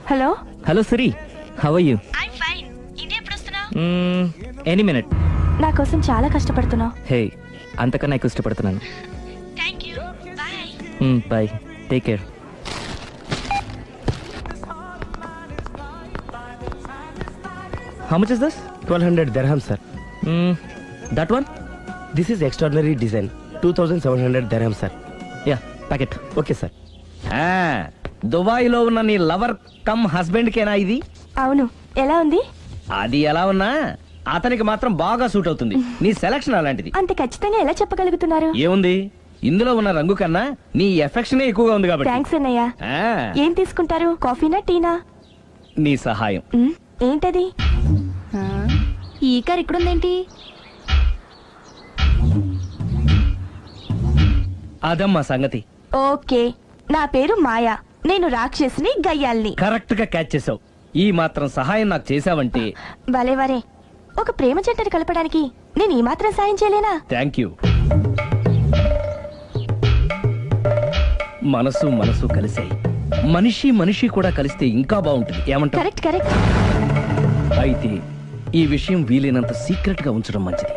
Hello hello Siri, how are you? I fine. ఇంటి ఎప్పుడు వస్తున్నావు? Any minute. నా కోసం చాలా కష్టపడుతున్నావు. హే, అంతకన్నా ఎక్కువ ఇష్టపడుతున్నాను. Thank you. Bye. Bye, take care. How much is this? 1200 dirham, sir. That one? This is extraordinary design. 2700 dirham, sir. Yeah, pack it. Okay, sir. దుబాయ్లో ఉన్న నీ లవర్ కమ్ హస్బెండ్ కేనా ఇది? అవును. ఎలా ఉంది? అది ఎలా ఉన్నా అతనికి మాత్రం బాగా సూట్ అవుతుంది. నీ సెలక్షన్ అలాంటిది. అంత ఖచ్చితంగా ఎలా చెప్పగలుగుతున్నారు? ఏముంది, ఇందులో ఉన్న రంగు కన్నా నీ ఎఫెక్షనే ఎక్కువగా ఉంది కాబట్టి. థ్యాంక్స్ అన్నయ్య. ఆ, ఏం తీసుకుంటారు? కాఫీనా టీనా? నీ సహాయం. ఏంటది? ఈ కార్ ఇక్కడుందేంటి? అదమ్మా సంగతి. ఓకే, నా పేరు మాయా. నేను రాక్షసిని, గయ్యాల్ని. కరెక్ట్ గా క్యాచ్ చేసావు. ఈ మాత్రం సహాయం నాకు చేసావంటే వలే వరే, ఒక ప్రేమ జంటను కలపడానికి నేను ఈ మాత్రం సాయం చేయలేనా? Thank you. మనసు మనసు కలిసాయి, మనిషి మనిషి కూడా కలిస్తే ఇంకా బాగుంటుంది. ఏమంటావు? Correct correct. అయితే ఈ విషయం వీలైనంత సీక్రెట్ గా ఉంచడం మంచిది.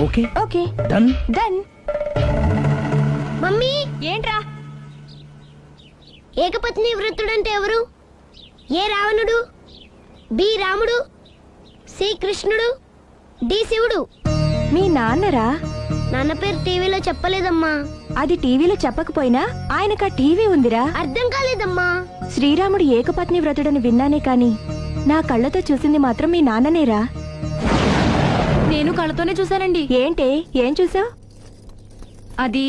Okay okay, done. Done. Mummy, ఏంట్రా? ఏకపత్ని వ్రతుడంటే ఎవరు? ఏ రావణుడు, బి రాముడు, సి కృష్ణుడు, డి శివుడు. మీ నాన్నరా? నాన్న పేరు టీవీలో చెప్పలేదమ్మా. అది టీవీలో చెప్పకపోయినా ఆయనకా టీవీ ఉందిరా. అర్థం కాలేదమ్మా. శ్రీరాముడు ఏకపత్ని వ్రతుడని విన్నానే కాని నా కళ్ళతో చూసింది మాత్రం మీ నాన్ననేరా. నేను కళ్ళతోనే చూశానండి. ఏంటే, ఏం చూసావు? అది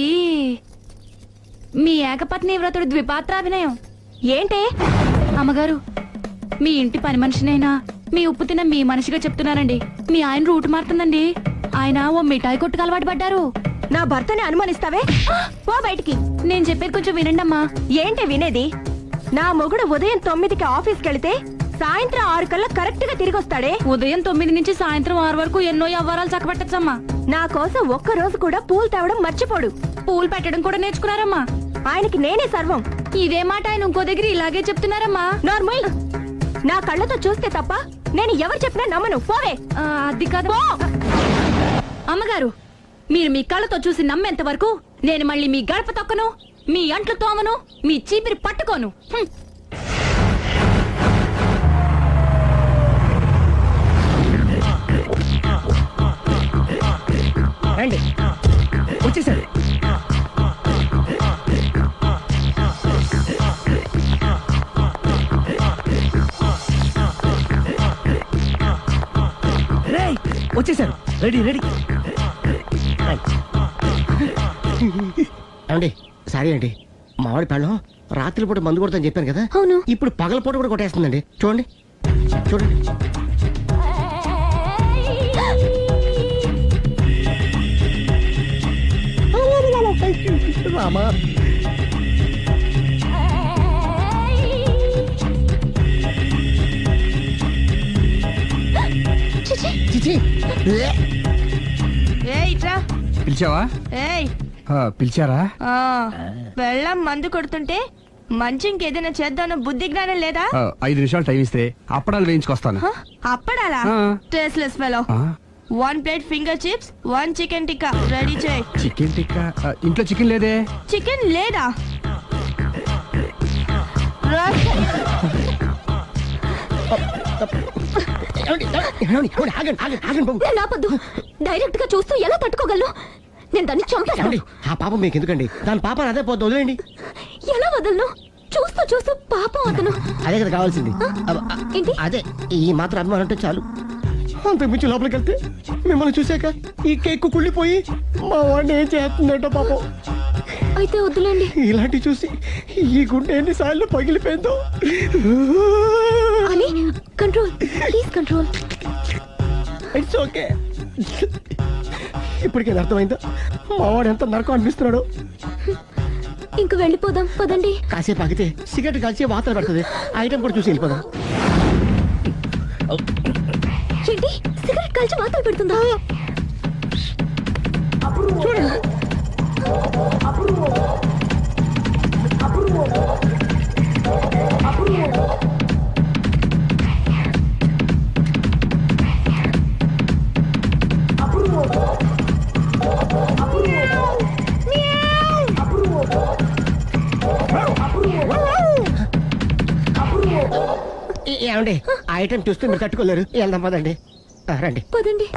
మీ ఏకపత్ని వ్రతుడు ద్విపాత్రాభినయం. ఏంటే? అమ్మగారు, మీ ఇంటి పని మనిషినైనా మీ ఉప్పు తిన్న మీ మనిషిగా చెప్తున్నానండి. మీ ఆయన రూట్ మారుతుందండి. ఆయన ఓ మిఠాయి కొట్టుకు అలవాటు పడ్డారు. నా భర్తని అనుమానిస్తావే? పో బయటికి. నేను చెప్పేది కొంచెం వినండి అమ్మా. ఏంటి వినేది? నా మొగుడు ఉదయం 9కి ఆఫీస్కి వెళితే సాయంత్రం 6 కల్లా కరెక్ట్ గా తిరిగి వస్తాడే. ఉదయం 9 నుంచి సాయంత్రం 6 వరకు ఎన్నో వ్యవహారాలు చక్కబెట్టచ్చమ్మా. నా కోసం ఒక్క రోజు కూడా పూలు తేవడం మర్చిపోడు. పూలు పెట్టడం కూడా నేర్చుకున్నారమ్మా. ఆయనకి నేనే సర్వం. ఇదే మాట ఆయన ఇంకో దగ్గర ఇలాగే చెప్తున్నారమ్మా. నార్మల్. నా కళ్ళతో చూస్తే తప్ప నేను ఎవరు చెప్పినా నమ్మను. పోవే. అది కాదు అమ్మగారు, మీరు మీ కళ్ళతో చూసి నమ్మేంత వరకు నేను మళ్ళీ మీ గడప తొక్కను, మీ అంట్లు తోమను, మీ చీపిరి పట్టుకోను. రండి, వచ్చేసారు. రేయ్, వచ్చేసారు. Ready ready. అండి, సారీ అండి, మామిడి పళ్ళం రాత్రిపూట మందు కొడతాను చెప్పాను కదా. అవును. ఇప్పుడు పగలపూట కూడా కొట్టేస్తుందండి. చూడండి చూడండి. రామా, చిచి. పిలిచావా? పిలిచారా? వెళ్ళం మందు కొడుతుంటే మంచి ఇంకేదైనా చేద్దామన్న బుద్ధి జ్ఞానం లేదా? 5 నిమిషాలు టైం ఇస్తే అప్పడాలు వేయించుకొస్తాను. అప్పడాలా? Tasteless fellow. 1 plate finger chips, 1 chicken tikka ready చేయి. చికెన్ టిక్కా? ఇంట్లో చికెన్ లేదే. చికెన్ లేదా? నాపద్దు, డైరెక్ట్ గా చూస్తూ ఎలా తట్టుకోగలను? నేను దాన్ని చంపేస్తాను. ఆ పాపం మీకు ఎందుకండి? దాని పాప అదే పోతుంది, వదిలేండి. ఎలా వదలను? చూస్తూ చూస్తూ పాపం అతను. అదే కదా కావాల్సింది. ఏంటి? అదే, ఈ మాత్రం అభిమానం అంటే చాలు. అంతకుమించి లోపలికి వెళ్తే మిమ్మల్ని చూసాక ఈ కేక్ కుళ్ళిపోయి మా వాడిని ఏం చేస్తుందంటో పాపం. అయితే వద్దులేండి. ఇలాంటి చూసి ఈ గుండె ఎన్నిసార్లు పగిలిపోయిందో. అని control, please control. It's okay. ఇప్పటికే అర్థమైందా మా వాడు ఎంత నరకం అనిపిస్తున్నాడు? ఇంక వెళ్ళిపోదాం పదండి. కాసేపు ఆగితే సిగరెట్ కాల్చి వాతలు పెడుతుంది. ఐటమ్ కూడా చూసి వెళ్ళిపోదాం. ఏంటి, సిగరెట్ కాల్చి వాతలు పెడుతుందా? చూడండి. ఏమండి ఆ ఐటమ్ చూస్తే మీరు తట్టుకోలేరు వెళ్దాం పదండి రండి. పదండి.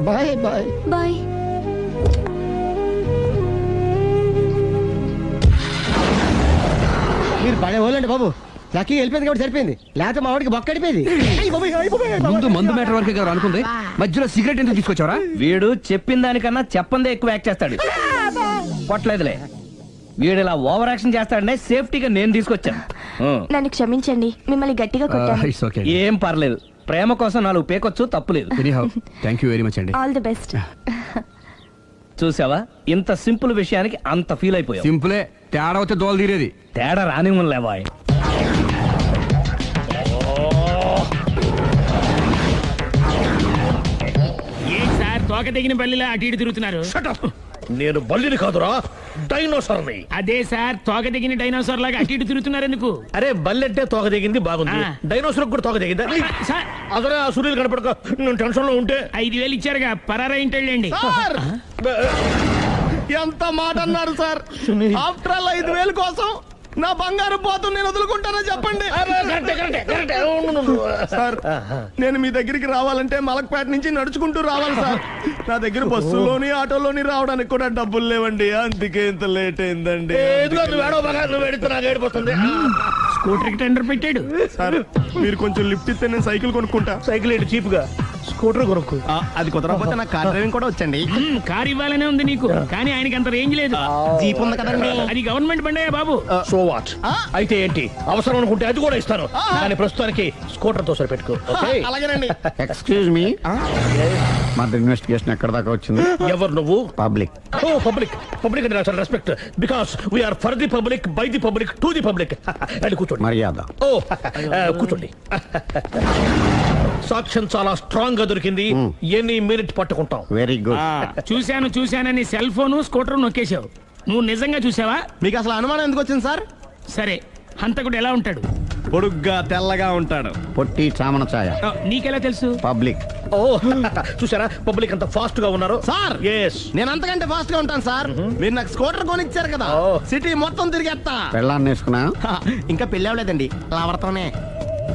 Bye bye. బాయ్. మీరు పడే వాళ్ళండి బాబు. లక్కీ వెళ్ళిపోయింది కాబట్టి సరిపోయింది, లేకపోతే మా వాడికి బొక్క అడిపోయింది. ముందు మందు మ్యాటర్ వరకే కదా అనుకుంది, మధ్యలో సిగరెట్ ఎందుకు తీసుకొచ్చావరా? వీడు చెప్పిన దానికన్నా చెప్పందే ఎక్కువ యాక్ట్ చేస్తాడు. కొట్టలేదులే, వీడు ఇలా ఓవర్ యాక్షన్ చేస్తాడనే సేఫ్టీగా నేను తీసుకొచ్చాను. నన్ను క్షమించండి, మిమ్మల్ని గట్టిగా కొట్టాను. It's okay. ఏం పర్లేదు, ప్రేమ కోసం 4 పేకొచ్చు, తప్పులేదు. Anyhow thank you very much అండి. All the best. చూసావా, ఇంత సింపుల్ విషయానికి అంత ఫీల్ అయిపోయావు. సింపులే, తేడా వస్తే దోలు తీరేది. తేడా రాని లేవాయ్. ఏం సార్ తోక తెగిన బల్లిలా అటు ఇటు తిరుగుతున్నారు? నేను బల్లిని కాదురా, డైనోసార్ని. అదే సార్ తోక తెగిన డైనోసార్ లాగా అటు ఇటు తిరుగుతున్నారు ఎందుకు? అరే బల్లెట్టే తోక దిగింది బాగుంది, ఆ. డైనోసార్ కూడా తోక దిగిందా? సార్ అదరే ఆ సూర్యులు కనపడక నేను టెన్షన్ లో ఉంటే 5,000 ఇచ్చారుగా పరారా ఇంటండి. ఎంత మాట అన్నారు సార్? ఆఫ్టర్ ఆల్ 5,000 కోసం నా బంగారు పోతు నేను వదులుకుంటానో చెప్పండి సార్. నేను మీ దగ్గరికి రావాలంటే మలక్పేట నుంచి నడుచుకుంటూ రావాలి సార్. నా దగ్గర బస్సులోని ఆటోలోని రావడానికి కూడా డబ్బులు లేవండి, అందుకే ఇంత లేట్ అయిందండి. స్కూటర్ కి టెండర్ పెట్టాడు సార్ మీరు కొంచెం లిఫ్ట్ ఇస్తే నేను సైకిల్ కొనుక్కుంటా. సైకిల్ ఏంటి చీప్ గా, స్కూటర్ కొనుక్కు. అది కుదరకపోతే నాకు కార్ డ్రైవింగ్ కూడా వచ్చండి. కారు ఇవ్వాలనే ఉంది నీకు, కానీ ఆయనకి అంత రేంజ్ లేదు. జీప్ ఉంది కదండి. అది గవర్నమెంట్ బండయా బాబు. So what? అయితే ఏంటి, అవసరం అనుకుంటే అది కూడా ఇస్తాను, కానీ ప్రస్తుతానికి స్కూటర్ తో సరిపెట్టుకో. అలాగేనండి. ఎక్స్క్యూజ్ మీ, మన ఇన్వెస్టిగేషన్ ఎక్కడ దాకా వచ్చింది? ఎవరు నువ్వు? పబ్లిక్. ఓ పబ్లిక్. పబ్లిక్ అంటే నాకు respect, because we are for the public, by the public, to the public. అది కూర్చోండి. మర్యాద. ఓ కూర్చోండి. సాక్ష్యం చాలా స్ట్రాంగ్ గా దొరికింది, ఎన్ని మినిట్ పట్టుకుంటాం. Very good. చూశానని సెల్ ఫోన్ స్కూటర్ నొక్కేశావు. నువ్వు నిజంగా చూసావా? మీకు అసలు అనుమానం ఎందుకు వచ్చింది సార్? సరే, హంతకుడు ఎలా ఉంటాడు? పొడుగ్గా తెల్లగా ఉంటాడు. పొట్టి చామన ఛాయ. నీకెలా తెలుసు? పబ్లిక్. ఓ చూసారా పబ్లిక్ అంత ఫాస్ట్ గా ఉన్నారు సార్. ఎస్, నేను అంతకంటే ఫాస్ట్ గా ఉంటాను సార్. మీరు నాకు స్కూటర్ కొనిచ్చారు కదా, సిటీ మొత్తం తిరిగేస్తా. పెళ్ళాన్ని వేసుకున్నా? ఇంకా పెళ్లి అవ్వలేదండి, లావర్తోనే.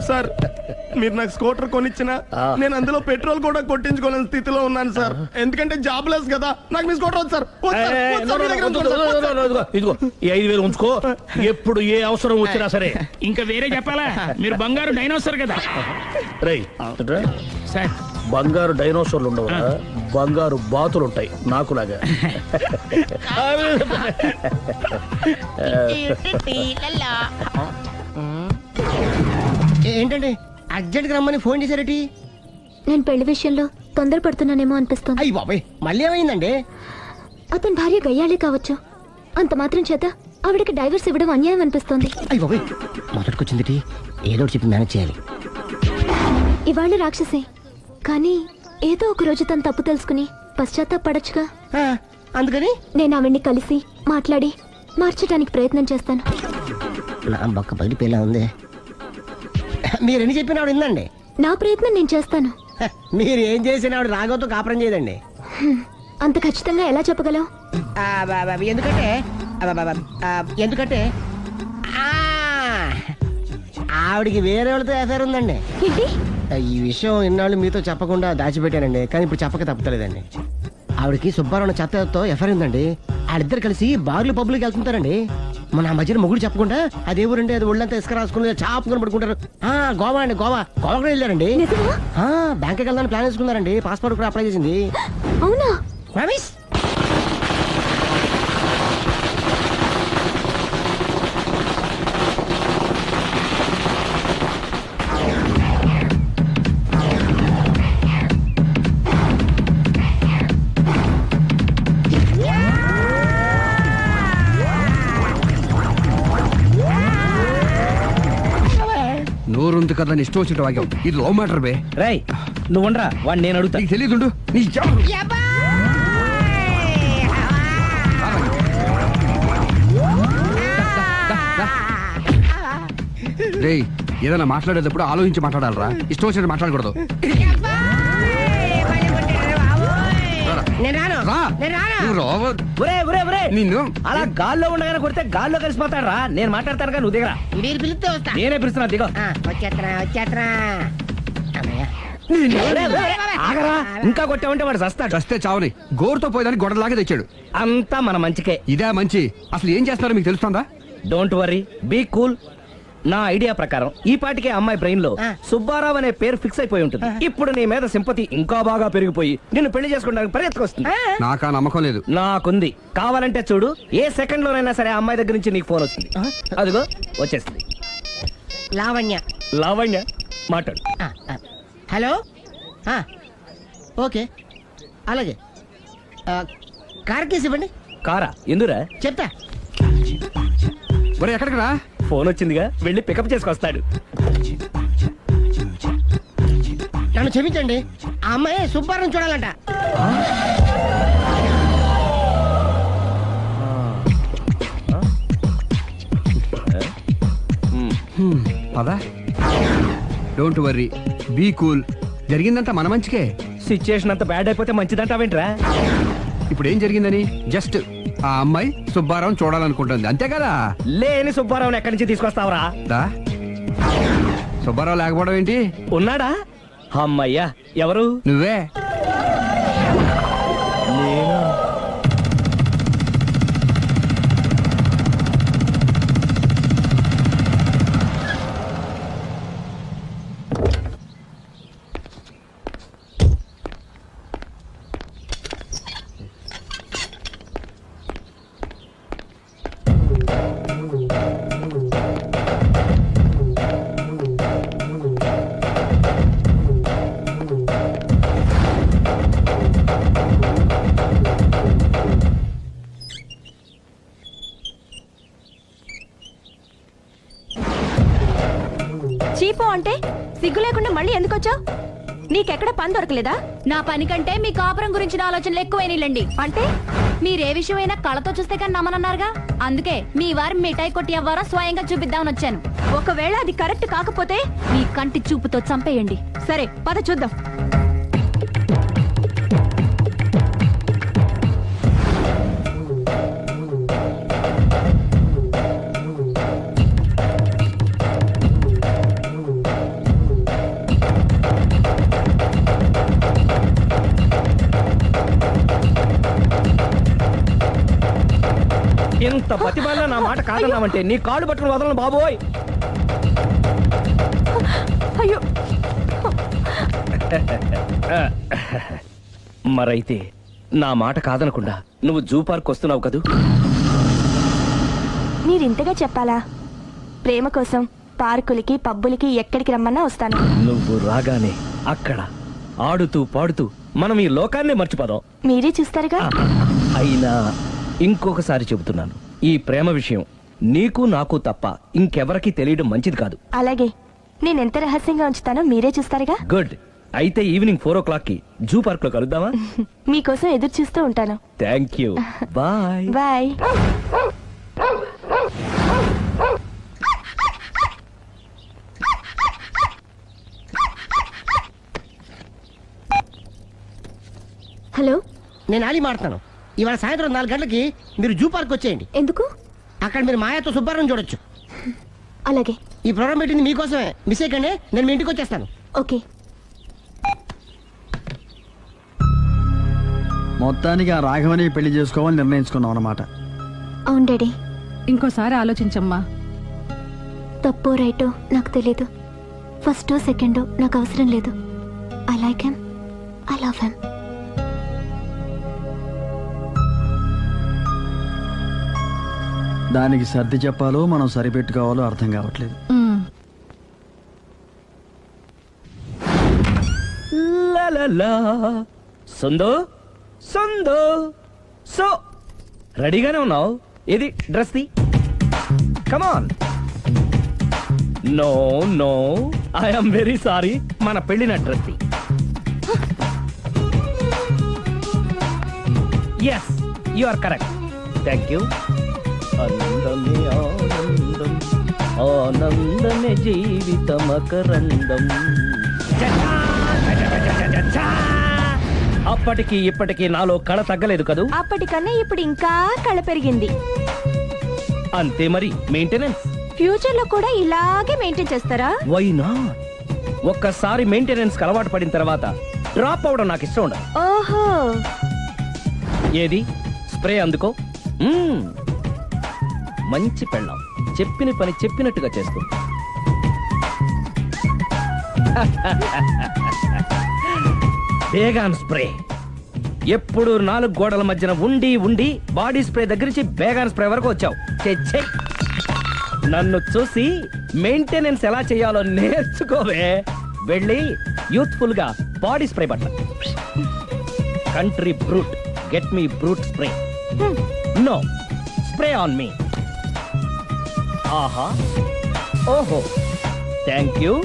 సార్ మీరు నాకు స్కూటర్ కొనిచ్చిన నేను అందులో పెట్రోల్ కూడా కొట్టించుకోలేని స్థితిలో ఉన్నాను సార్. ఎందుకంటే జాబ్ లెస్ కదా, నాకు మీ స్కూటర్ వద్దు సార్. ఇదిగో ఈ 5,000 ఉంచుకో, ఎప్పుడు ఏ అవసరం వచ్చినా సరే. ఇంకా వేరే చెప్పాలా? మీరు బంగారు డైనోసార్ కదా. రై సార్ బంగారు డైనోసార్లు ఉండవు, బంగారు బాతులు ఉంటాయి నాకులాగా. ఏంటండి అర్జెంట్ గా రమ్మని ఫోన్ చేశారటి? నేను పెళ్లి విషయంలో తొందరపడుతున్నానేమో అనిపిస్తోంది. అయ్యి బాబాయ్, మళ్ళీ ఏమైందండి? అతని భార్య గయ్యాళే కావచ్చు, అంత మాత్రం చేత ఆవిడకి డైవర్స్ ఇవ్వడం అన్యాయం అనిపిస్తోంది. అయ్యి బాబాయ్, మొదటికొచ్చింది ఏదో ఒకటి చెప్పి మేనేజ్ చేయాలి. ఇవాళ రాక్షసే, కానీ ఏదో ఒక రోజు తను తప్పు తెలుసుకుని పశ్చాత్తాపడొచ్చుగా. అందుకని నేను ఆవిడ్ని కలిసి మాట్లాడి మార్చడానికి ప్రయత్నం చేస్తాను. నా బొక్క పగిలిపోయేలా ఉంది. మీరు ఎన్ని చెప్పిన ఆవిడ ఇందండి. నా ప్రయత్నం నేను చేస్తాను. మీరు ఏం చేసిన ఆవిడ రాగోతో కాపురం చేయదండి. అంత ఖచ్చితంగా ఎలా చెప్పగలవు? ఎందుకంటే ఎందుకంటే ఆవిడికి వేరే వాళ్ళతో ఎఫైర్ ఉందండి. ఏంటి? ఈ విషయం ఇన్నాళ్ళు మీతో చెప్పకుండా దాచిపెట్టానండి, కానీ ఇప్పుడు చెప్పక తప్పలేదండి. ఆవిడకి సుబ్బారావు చెత్తతో ఎఫైర్ ఉందండి. వాళ్ళిద్దరు కలిసి బార్లు పబ్లిక్ వెళ్తుంటారండి. మన ఆ మధ్యన మొగుడు చెప్పకుండా అదే ఊరండి, అది ఒళ్ళంతా ఇసుక రాసుకుని చాపుకొని పడుకుంటారు. గోవా అండి, గోవా కూడా వెళ్ళారండి. నిజమా? బ్యాంక్కి వెళ్దాని ప్లాన్ వేసుకున్నారండి. పాస్పోర్ట్ కూడా అప్లై చేసింది. అవునా? రమేష్ నోరుంది కదా ఇష్టం వచ్చినట్టు వాక్యం. ఇది లవ్ మ్యాటర్ బే. రై నువ్వు ఉండరా, వాడు నేను అడుగుతా. నీకు తెలియదుండు నీ రే. ఏదైనా మాట్లాడేటప్పుడు ఆలోచించి మాట్లాడాలరా, ఇష్టం వచ్చినట్టు మాట్లాడకూడదు. నేను రాను రా. నేను రాను నువ్వు రావ- ఒరే ఒరే ఒరే నిన్ను అలా గాల్లో ఉండగానే కొడితే గాల్లో కలిసిపోతాడు రా. నేను మాట్లాడతాను నువ్వు దిగరా. మీరు పిలిస్తే వస్తా నేనే పిలుస్తున్నా దిగో. వచ్చేస్తున్నా అమ్మయ్య. ఒరే, ఒరే, ఆగరా. ఇంకా కొట్టామంటే వాడు చస్తాడు. చస్తే చావని గోరుతో పోయేదాన్ని గొడవలాగా తెచ్చాడు. అంతా మన మంచికే. ఇదే మంచి. అసలు ఏం చేస్తారో మీకు తెలుస్తుందా? Don't worry, be cool. నా ఐడియా ప్రకారం ఈ పాటికే అమ్మాయి బ్రెయిన్ లో సుబ్బారావు అనే పేరు ఫిక్స్ అయిపోయి ఉంటుంది. ఇప్పుడు నీ మీద సింపతి ఇంకా బాగా పెరిగిపోయి నిన్ను పెళ్లి చేసుకోవడానికి పరిగెత్తుకొస్తుంది. నాకా నమ్మకం లేదు. నాకుంది. కావాలంటే చూడు, ఏ సెకండ్ లోనైనా సరే ఆ అమ్మాయి దగ్గర నుంచి నీకు ఫోన్ వస్తుంది. అదిగో వచ్చేస్తుంది. లావణ్య. లావణ్య మాట్లాడు. హలో ఓకే అలాగే కార్ కేసు ఇవ్వండి. కారా ఎందురా? చెప్తా. ఒరే ఎక్కడికి రా? ఫోన్ వచ్చిందిగా, వెళ్ళి పికప్ చేసుకొస్తాడు. నన్ను క్షమించండి, ఆ అమ్మాయి సుబ్బారం చూడాలంట. పదా. Don't worry, be cool. జరిగిందంతా మన మంచికే. సిచ్యుయేషన్ అంత బ్యాడ్ అయిపోతే మంచిదంటావేంట్రా? ఇప్పుడు ఏం జరిగిందని జస్ట్ ఆ అమ్మాయి సుబ్బారావు చూడాలనుకుంటుంది, అంతే కదా? లేని సుబ్బారావుని ఎక్కడి నుంచి తీసుకొస్తావరా? దా. సుబ్బారావు లేకపోవడం ఏంటి? ఉన్నాడా? అమ్మయ్యా, ఎవరు? నువ్వే. చీపో అంటే సిగ్గు లేకుండా మళ్ళీ ఎందుకు వచ్చావు? నీకెక్కడ పని దొరకలేదా? నా పని కంటే మీ కాపురం గురించిన ఆలోచనలు ఎక్కువైనాయిలండి. అంటే మీరే విషయమైనా కళ్ళతో చూస్తే కానీ నమ్మనన్నారుగా. అందుకే మీ వారి మిఠాయి కొట్టి అవ్వారా స్వయంగా చూపిద్దామని వచ్చాను. ఒకవేళ అది కరెక్ట్ కాకపోతే మీ కంటి చూపుతో చంపేయండి. సరే పద చూద్దాం. ఇంత ప్రతిభలో నా మాట కాదన్నామంటే నీ కాళ్ళు పట్టుకుని వదలను బాబోయ్. అయ్యో, మరైతే నా మాట కాదనకుండా నువ్వు జూ పార్క్ వస్తున్నావు కదూ? మీరింతగా చెప్పాలా? ప్రేమ కోసం పార్కులకి పబ్బులకి ఎక్కడికి రమ్మన్నా వస్తాను. నువ్వు రాగానే అక్కడ ఆడుతూ పాడుతూ మనం ఈ లోకాన్ని మర్చిపోదాం. మీరే చూస్తారుగా. అయినా ఇంకొకసారి చెబుతున్నాను, ఈ ప్రేమ విషయం నీకు నాకు తప్ప ఇంకెవరికి తెలియడం మంచిది కాదు. అలాగే, నేనెంత రహస్యంగా ఉంచుతానో మీరే చూస్తారుగా. గుడ్. అయితే ఈవినింగ్ 4 o'clock కి జూ పార్క్ లో కలుద్దామా? మీకోసం ఎదురు చూస్తూ ఉంటాను. Thank you. Bye bye. Hello, నేను ఆలి మాడుతున్నాను. ఇవాళ సాయంత్రం 4 గంటలకి మీరు జూ పార్క్ వచ్చేయండి. ఎందుకు? అక్కడ మీరు మాయాతో సుబ్బారావు చూడొచ్చు. అలాగే. ఈ ప్రోగ్రామ్ పెట్టింది మీకోసమే. మిస్ అయ్యకండి, నేను మీ ఇంటికి వచ్చేస్తాను. ఓకే. మొత్తానికి ఆ రాఘవని పెళ్లి చేసుకోవాలని నిర్ణయించుకున్నాం అన్నమాట. అవును డాడీ. ఇంకోసారి ఆలోచించమ్మా. తప్పో రైటో నాకు తెలీదు. ఫస్టో సెకండో నాకు అవసరం లేదు. I like him, I love him. దానికి సర్ది చెప్పాలో మనం సరిపెట్టుకోవాలో అర్థం కావట్లేదు. సందో సందో సో రెడీగానే ఉన్నావు? ఏది డ్రెస్ ది? Come on. No no, I'm very sorry. మన పెళ్లిన డ్రెస్ ది. Yes, you are correct. Thank you. ఆనందమే ఆనందం, ఆనందమే జీవితమకరందం. అప్పటికి ఇప్పటికి నాలో కళ తగ్గలేదు కదూ. అప్పటికన్నా ఇప్పుడు ఇంకా కళ పెరిగింది. అంతే మరి, మెయింటెనెన్స్. ఫ్యూచర్ లో కూడా ఇలాగే మెయింటైన్ చేస్తారా? Why not? ఒక్కసారి మెయింటెనెన్స్ అలవాటు పడిన తర్వాత డ్రాప్ అవడం నాకు ఇష్టం ఉండదు. ఓహో, ఏది స్ప్రే అందుకో. మంచి పెళ్ళాం, చెప్పిన పని చెప్పినట్టుగా చేస్తూ. Baygon spray. ఎప్పుడు 4 గోడల మధ్యన ఉండి ఉండి బాడీ స్ప్రే దగ్గర నుంచి బేగాన్ స్ప్రే వరకు వచ్చావు. ఛే, నన్ను చూసి మెయింటెనెన్స్ ఎలా చేయాలో నేర్చుకోవే. వెళ్ళి యూత్ఫుల్ గా బాడీ స్ప్రే పట్ల. Country Brut, get me Brut spray. No, spray on me. ఆహా, ఓహో, థ్యాంక్ యూ.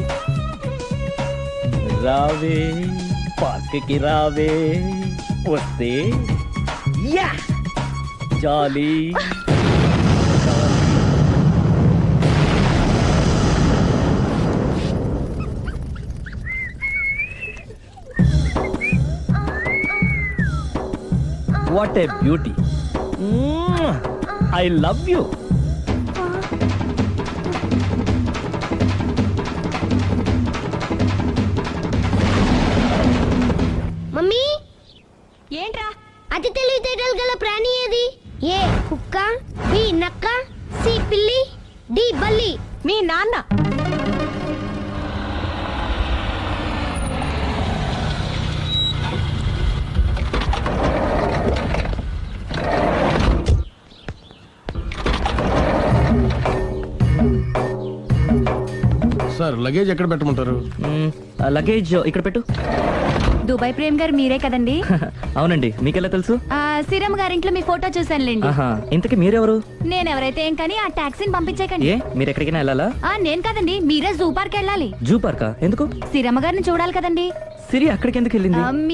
రావే పార్క్ కి రావే, వస్తే యా jolly. What a beauty. I love you. Mummy, ఏంట్రా? అతి తెలివితేటలు గల ప్రాణి ఏది? ఏ కుక్క, బి నక్క, సి పిల్లి, డి బల్లి. మీ నాన్న. సార్ లగేజ్ ఎక్కడ పెట్టమంటారు? లగేజ్ ఇక్కడ పెట్టు. దుబాయ్ ప్రేమ్ గారు మీరే కదండి? అవునండి, మీకెలా తెలుసు? శ్రీరామ్ గారింట్లో మీ ఫోటో చూసానులేండి. ఆహా, ఇంతకీ మీరెవరు? నేనెవరైతే ఏం కానీ ఆ టాక్సీని పంపించేకండి. ఏ, మీరు ఎక్కడికైనా వెళ్ళాలా? నేను కదండి, మీరే జూ పార్క్ వెళ్ళాలి. జూ పార్కా? ఎందుకు? శ్రీరమ్మ గారిని చూడాలి కదండి. సిరి అక్కడికి ఎందుకు వెళ్ళింది? మీ